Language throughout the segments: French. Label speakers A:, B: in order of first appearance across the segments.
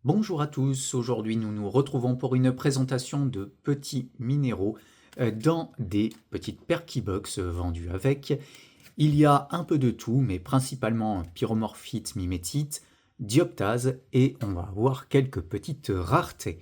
A: Bonjour à tous, aujourd'hui nous nous retrouvons pour une présentation de petits minéraux dans des petites perky box vendues avec. Il y a un peu de tout, mais principalement pyromorphite, mimétite, dioptase et on va avoir quelques petites raretés.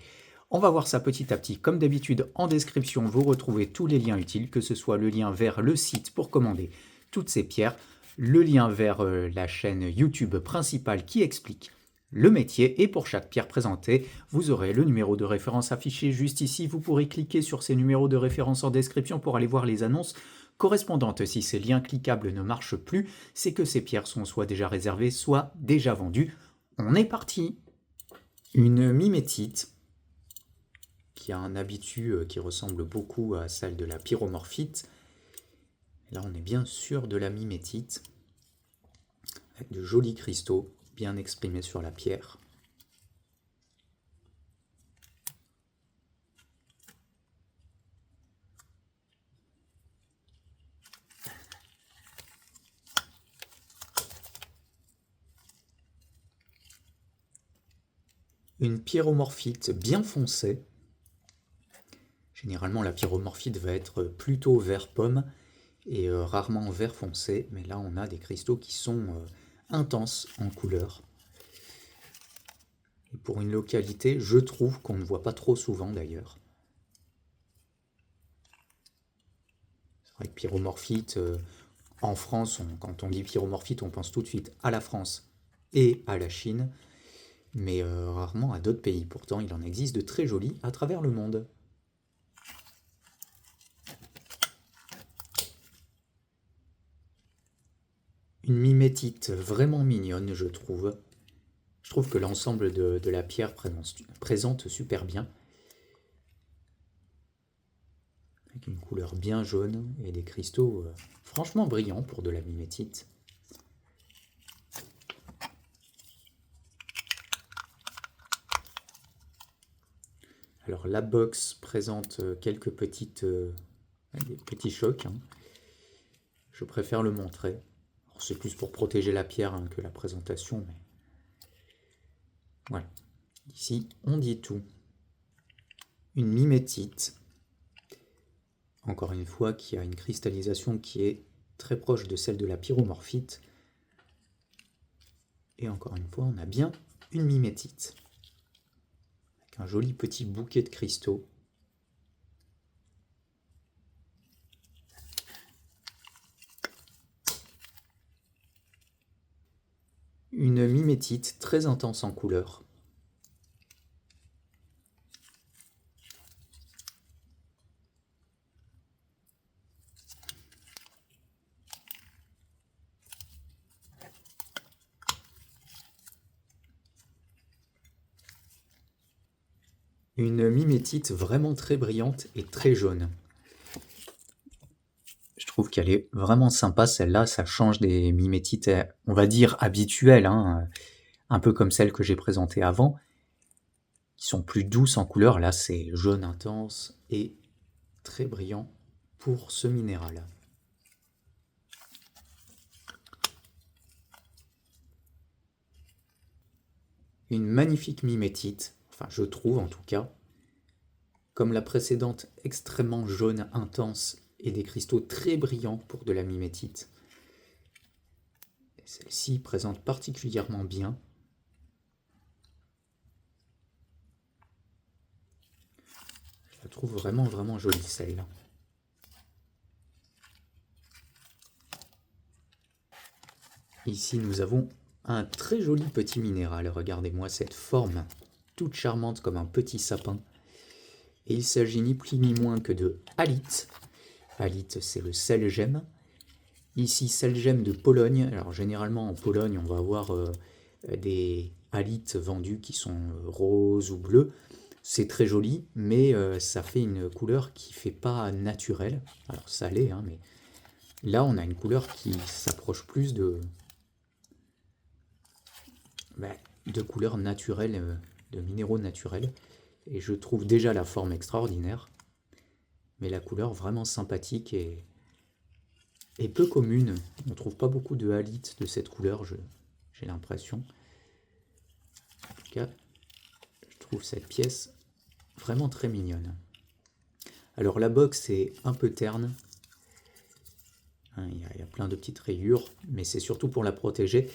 A: On va voir ça petit à petit. Comme d'habitude, en description, vous retrouvez tous les liens utiles, que ce soit le lien vers le site pour commander toutes ces pierres, le lien vers la chaîne YouTube principale qui explique le métier, et pour chaque pierre présentée, vous aurez le numéro de référence affiché juste ici. Vous pourrez cliquer sur ces numéros de référence en description pour aller voir les annonces correspondantes. Si ces liens cliquables ne marchent plus, c'est que ces pierres sont soit déjà réservées, soit déjà vendues. On est parti. Une mimétite qui a un habitus qui ressemble beaucoup à celle de la pyromorphite. Là, on est bien sûr de la mimétite, avec de jolis cristaux bien exprimés sur la pierre. Une pyromorphite bien foncée. Généralement, la pyromorphite va être plutôt vert pomme et rarement vert foncé, mais là on a des cristaux qui sont intenses en couleur. Et pour une localité, je trouve qu'on ne voit pas trop souvent d'ailleurs. C'est vrai que pyromorphite, en France, quand on dit pyromorphite, on pense tout de suite à la France et à la Chine, mais rarement à d'autres pays. Pourtant, il en existe de très jolis à travers le monde. Une mimétite vraiment mignonne, je trouve. Je trouve que l'ensemble de la pierre présente super bien. Avec une couleur bien jaune et des cristaux franchement brillants pour de la mimétite. Alors la box présente quelques des petits chocs, hein. Je préfère le montrer. C'est plus pour protéger la pierre hein, que la présentation, mais voilà. Ici, on dit tout. Une mimétite, encore une fois, qui a une cristallisation qui est très proche de celle de la pyromorphite. Et encore une fois, on a bien une mimétite. Avec un joli petit bouquet de cristaux. Une mimétite très intense en couleur. Une mimétite vraiment très brillante et très jaune. Je trouve qu'elle est vraiment sympa, celle-là, ça change des mimétites, on va dire, habituelles, hein, un peu comme celles que j'ai présentées avant, qui sont plus douces en couleur. Là, c'est jaune intense et très brillant pour ce minéral. Une magnifique mimétite, enfin je trouve en tout cas, comme la précédente extrêmement jaune intense et des cristaux très brillants pour de la mimétite. Celle-ci présente particulièrement bien. Je la trouve vraiment jolie celle-là. Ici nous avons un très joli petit minéral. Regardez-moi cette forme toute charmante comme un petit sapin. Et il s'agit ni plus ni moins que de halite. Halite, c'est le sel gemme. Ici, sel gemme de Pologne. Alors généralement en Pologne, on va avoir des halites vendus qui sont roses ou bleus. C'est très joli, mais ça fait une couleur qui fait pas naturelle. Alors ça l'est, hein, mais là on a une couleur qui s'approche plus de couleurs naturelles, de minéraux naturels. Et je trouve déjà la forme extraordinaire, mais la couleur vraiment sympathique et peu commune. On ne trouve pas beaucoup de halites de cette couleur, j'ai l'impression. En tout cas, trouve cette pièce vraiment très mignonne. Alors la box est un peu terne. Il y a plein de petites rayures, mais c'est surtout pour la protéger.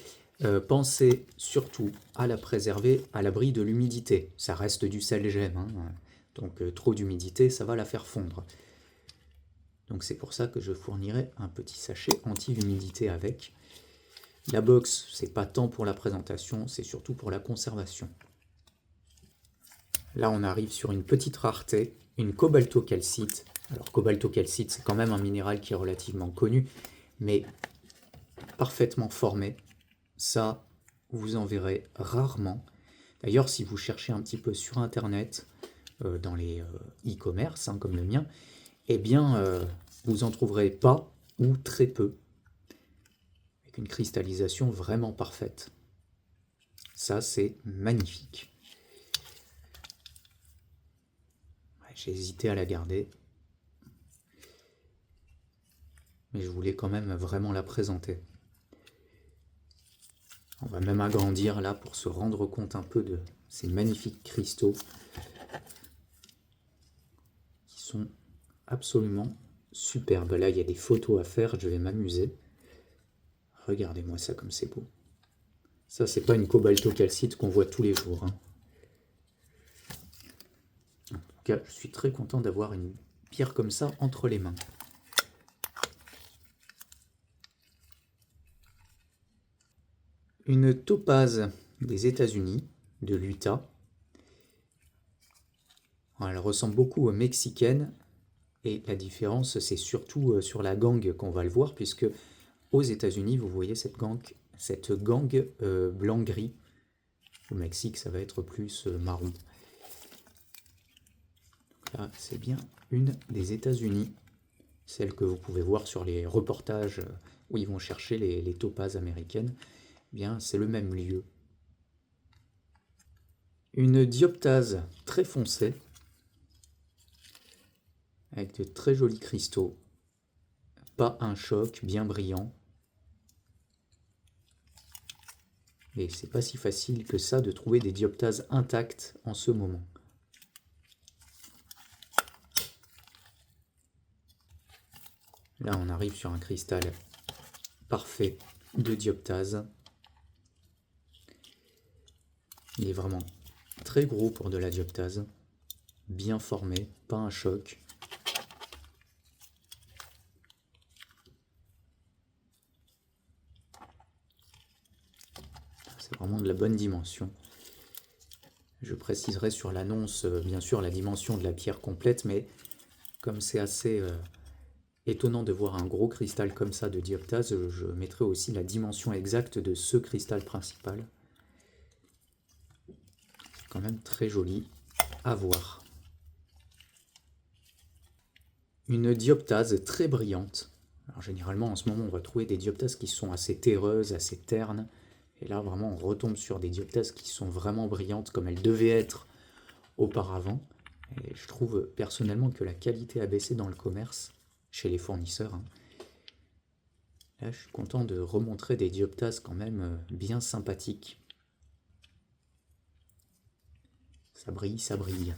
A: Pensez surtout à la préserver à l'abri de l'humidité. Ça reste du sel-gemme, hein. Donc trop d'humidité, ça va la faire fondre. Donc c'est pour ça que je fournirai un petit sachet anti-humidité avec. La box, c'est pas tant pour la présentation, c'est surtout pour la conservation. Là, on arrive sur une petite rareté, une cobaltocalcite. Alors, cobaltocalcite, c'est quand même un minéral qui est relativement connu, mais parfaitement formé. Ça, vous en verrez rarement. D'ailleurs, si vous cherchez un petit peu sur Internet, dans les e-commerce, hein, comme le mien, eh bien, vous en trouverez pas ou très peu. Avec une cristallisation vraiment parfaite. Ça, c'est magnifique. J'ai hésité à la garder, mais je voulais quand même vraiment la présenter. On va même agrandir là pour se rendre compte un peu de ces magnifiques cristaux qui sont absolument superbes. Là, il y a des photos à faire, je vais m'amuser. Regardez-moi ça comme c'est beau. Ça, c'est pas une cobaltocalcite qu'on voit tous les jours, hein. En tout cas, je suis très content d'avoir une pierre comme ça entre les mains. Une topaze des États-Unis, de l'Utah. Elle ressemble beaucoup aux mexicaines, et la différence, c'est surtout sur la gangue qu'on va le voir, puisque aux États-Unis, vous voyez cette gangue blanc-gris. Au Mexique, ça va être plus marron. Là, c'est bien une des États-Unis, celle que vous pouvez voir sur les reportages où ils vont chercher les topazes américaines. Eh bien, c'est le même lieu. Une dioptase très foncée, avec de très jolis cristaux. Pas un choc, bien brillant. Et c'est pas si facile que ça de trouver des dioptases intactes en ce moment. Là, on arrive sur un cristal parfait de dioptase. Il est vraiment très gros pour de la dioptase. Bien formé, pas un choc. C'est vraiment de la bonne dimension. Je préciserai sur l'annonce, bien sûr, la dimension de la pierre complète, mais comme c'est assez étonnant de voir un gros cristal comme ça de dioptase, je mettrai aussi la dimension exacte de ce cristal principal. C'est quand même très joli à voir. Une dioptase très brillante. Alors généralement en ce moment on va trouver des dioptases qui sont assez terreuses, assez ternes. Et là vraiment on retombe sur des dioptases qui sont vraiment brillantes comme elles devaient être auparavant. Et je trouve personnellement que la qualité a baissé dans le commerce, chez les fournisseurs, hein. Là je suis content de remontrer des dioptases quand même bien sympathiques. Ça brille, ça brille.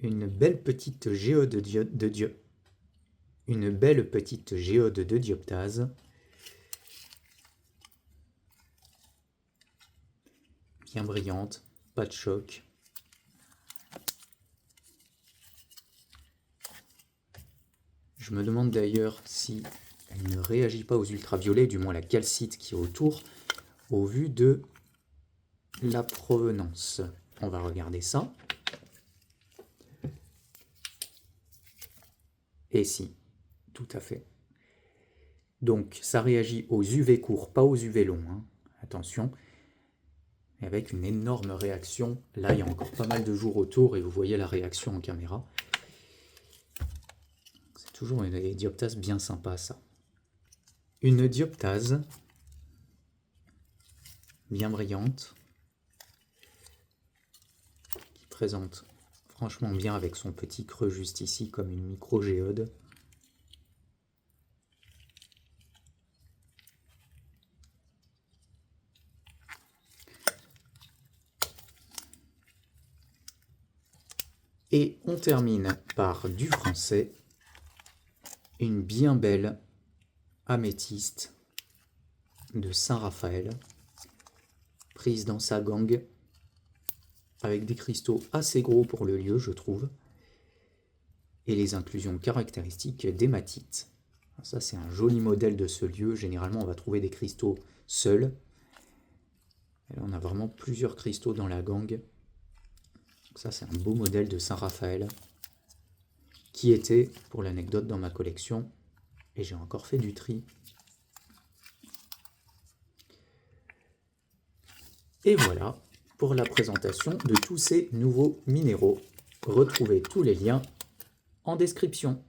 A: Une belle petite géode de dioptase. Bien brillante, pas de choc. Je me demande d'ailleurs si elle ne réagit pas aux ultraviolets, du moins la calcite qui est autour, au vu de la provenance. On va regarder ça. Et si, tout à fait. Donc ça réagit aux UV courts, pas aux UV longs, hein. Attention. Et avec une énorme réaction. Là, il y a encore pas mal de jours autour et vous voyez la réaction en caméra. C'est toujours une dioptase bien sympa, ça. Une dioptase bien brillante qui présente franchement bien avec son petit creux juste ici comme une micro-géode. Et on termine par du français, une bien belle améthyste de Saint-Raphaël, prise dans sa gangue, avec des cristaux assez gros pour le lieu, je trouve, et les inclusions caractéristiques d'hématite. Ça, c'est un joli modèle de ce lieu. Généralement, on va trouver des cristaux seuls. Et là, on a vraiment plusieurs cristaux dans la gangue. Donc ça, c'est un beau modèle de Saint-Raphaël, qui était, pour l'anecdote, dans ma collection, et j'ai encore fait du tri. Et voilà pour la présentation de tous ces nouveaux minéraux. Retrouvez tous les liens en description.